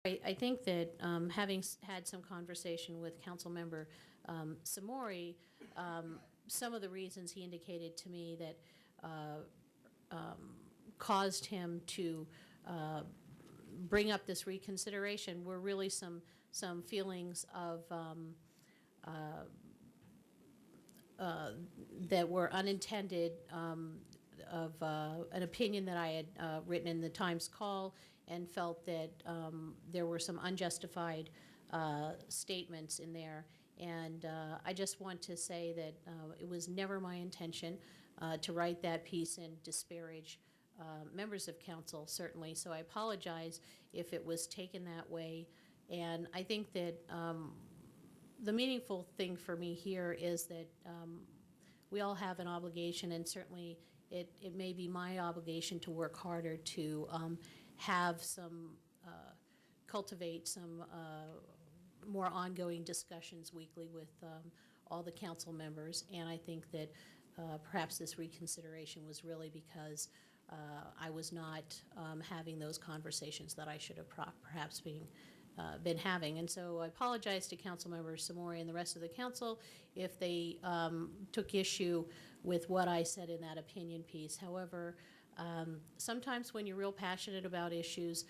I think that having had some conversation with Councilmember Samori, some of the reasons he indicated to me that caused him to bring up this reconsideration were really some feelings of that were unintended, of an opinion that I had written in the Times Call, and felt that there were some unjustified statements in there. And I just want to say that it was never my intention to write that piece and disparage members of council, certainly. So I apologize if it was taken that way. And I think that the meaningful thing for me here is that we all have an obligation, and certainly it may be my obligation to work harder to have some, cultivate some more ongoing discussions weekly with all the council members. And I think that perhaps this reconsideration was really because I was not having those conversations that I should have perhaps been having. And so I apologize to Councilmember Samori and the rest of the council if they took issue with what I said in that opinion piece. However, sometimes when you're real passionate about issues,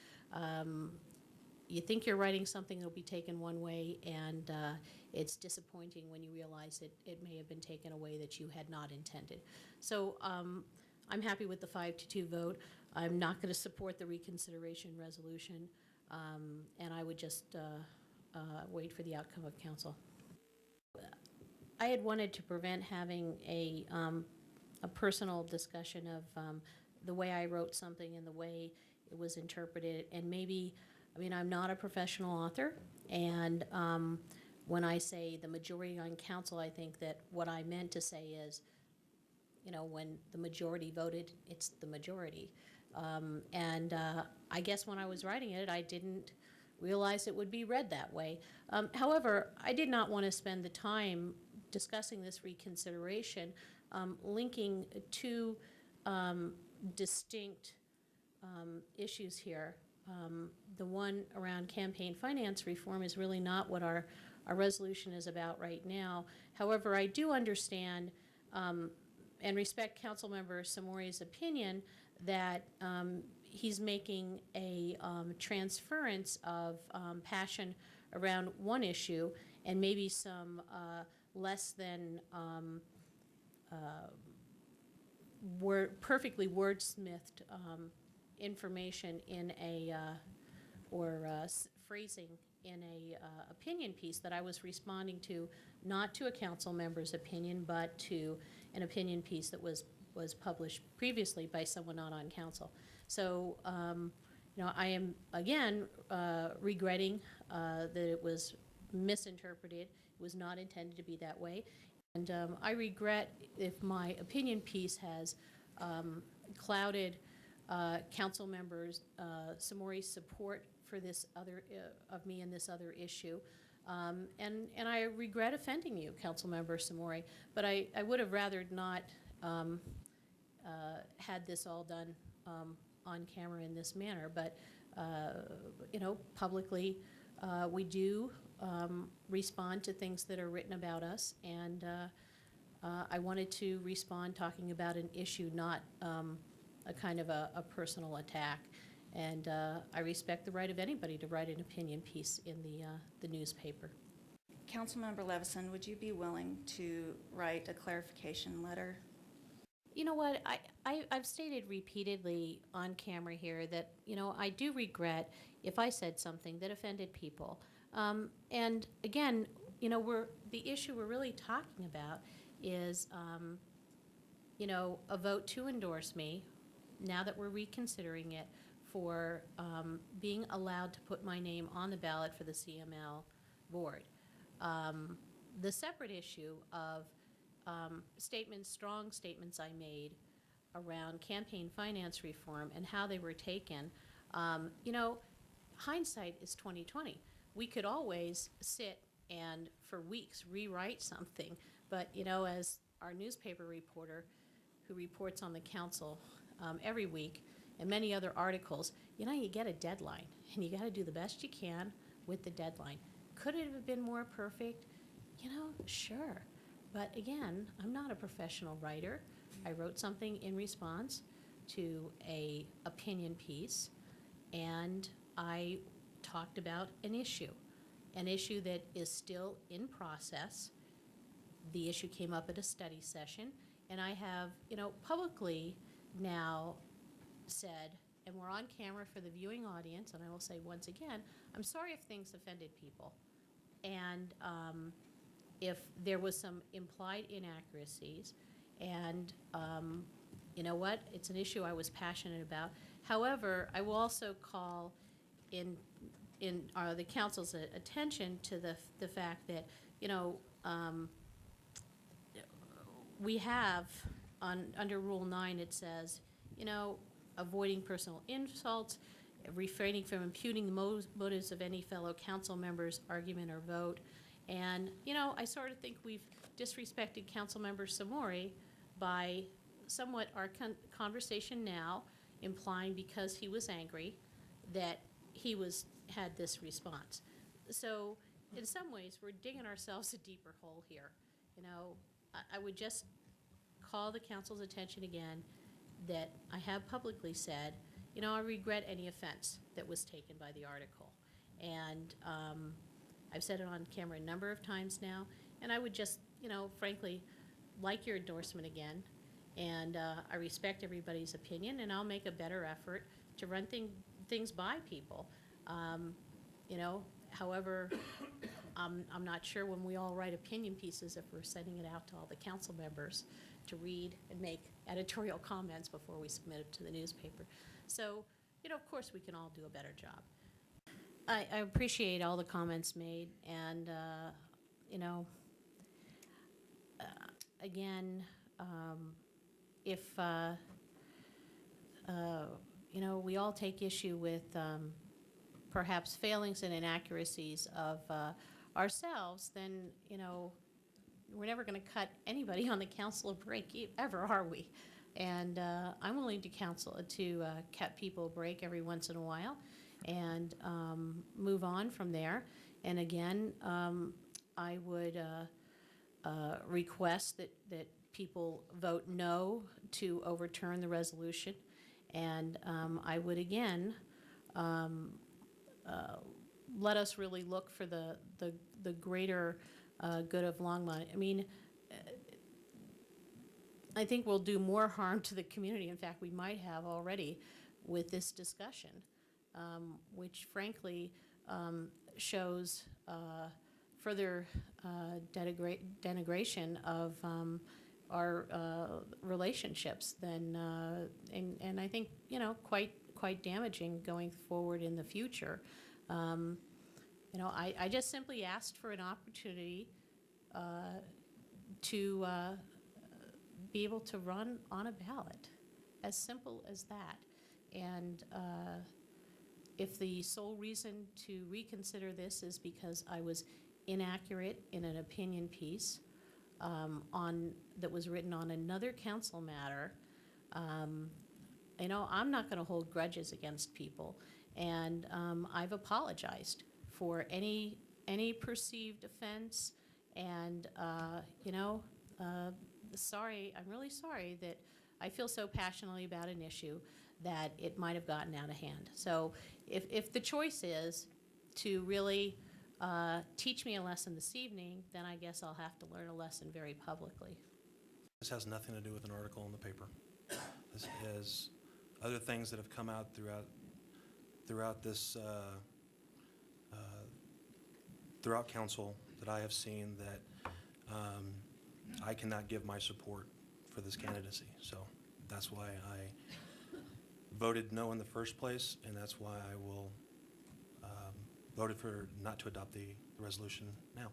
you think you're writing something that will be taken one way, and it's disappointing when you realize it may have been taken a way that you had not intended. So I'm happy with the 5-2 vote. I'm not going to support the reconsideration resolution, and I would just wait for the outcome of council. I had wanted to prevent having a personal discussion of the way I wrote something and the way it was interpreted. And maybe, I mean, I'm not a professional author, and when I say the majority on council, I think that what I meant to say is, you know, when the majority voted, it's the majority. And I guess when I was writing it, I didn't realize it would be read that way. However, I did not want to spend the time discussing this reconsideration linking two distinct issues here. The one around campaign finance reform is really not what our resolution is about right now. However, I do understand and respect Councilmember Samori's opinion that he's making a transference of passion around one issue and maybe some less than perfectly wordsmithed information in a phrasing in a opinion piece that I was responding to, not to a council member's opinion, but to an opinion piece that was published previously by someone not on council. So, you know, I am again regretting that it was misinterpreted. It was not intended to be that way, and I regret if my opinion piece has clouded council members Samori's support for this other of me in this other issue, and I regret offending you, Councilmember Samori. But I would have rather not had this all done on camera in this manner. But you know, publicly, we do respond to things that are written about us, and I wanted to respond talking about an issue, not a kind of a personal attack. And I respect the right of anybody to write an opinion piece in the newspaper. Councilmember Levison, would you be willing to write a clarification letter? You know what, I've stated repeatedly on camera here that, you know, I do regret if I said something that offended people. And again, you know, the issue we're really talking about is, you know, a vote to endorse me, now that we're reconsidering it, for being allowed to put my name on the ballot for the CML board. The separate issue of strong statements I made around campaign finance reform and how they were taken, you know, hindsight is 20/20. We could always sit and for weeks rewrite something, but you know, as our newspaper reporter who reports on the council every week, and many other articles, you get a deadline, and you got to do the best you can with the deadline. Could it have been more perfect? Sure. But again, I'm not a professional writer. I wrote something in response to a opinion piece, and I talked about an issue that is still in process. The issue came up at a study session, and I have, publicly now said, and we're on camera for the viewing audience, and I will say once again, I'm sorry if things offended people. And if there was some implied inaccuracies, and you know what, it's an issue I was passionate about. However, I will also call in the council's attention to the fact that, we have, under Rule 9, it says, avoiding personal insults, refraining from imputing the motives of any fellow council member's argument or vote. And, I sort of think we've disrespected Councilmember Samori by somewhat our conversation now implying, because he was angry, that he had this response. So in some ways, we're digging ourselves a deeper hole here. I would just call the council's attention again that I have publicly said, I regret any offense that was taken by the article. And I've said it on camera a number of times now, and I would just, frankly, like your endorsement again. And I respect everybody's opinion, and I'll make a better effort to run things by people. However, I'm not sure when we all write opinion pieces if we're sending it out to all the council members to read and make editorial comments before we submit it to the newspaper. So, of course, we can all do a better job. I appreciate all the comments made, and, again, if, we all take issue with perhaps failings and inaccuracies of ourselves, then, we're never going to cut anybody on the council a break, ever, are we? And I'm willing to cut people a break every once in a while and move on from there. And again, I would request that people vote no to overturn the resolution. And I would again let us really look for the greater good of Longmont. I mean, I think we'll do more harm to the community. In fact, we might have already with this discussion, which frankly shows further denigration of our relationships than, and I think, quite damaging going forward in the future. I just simply asked for an opportunity to be able to run on a ballot, as simple as that. And if the sole reason to reconsider this is because I was inaccurate in an opinion piece that was written on another council matter, I'm not going to hold grudges against people, and I've apologized for any perceived offense, and sorry, I'm really sorry that I feel so passionately about an issue that it might have gotten out of hand. So if the choice is to really teach me a lesson this evening, then I guess I'll have to learn a lesson very publicly. This has nothing to do with an article in the paper. This has other things that have come out throughout this throughout council that I have seen that I cannot give my support for this candidacy. So that's why I voted no in the first place, and that's why I will voted for not to adopt the resolution now.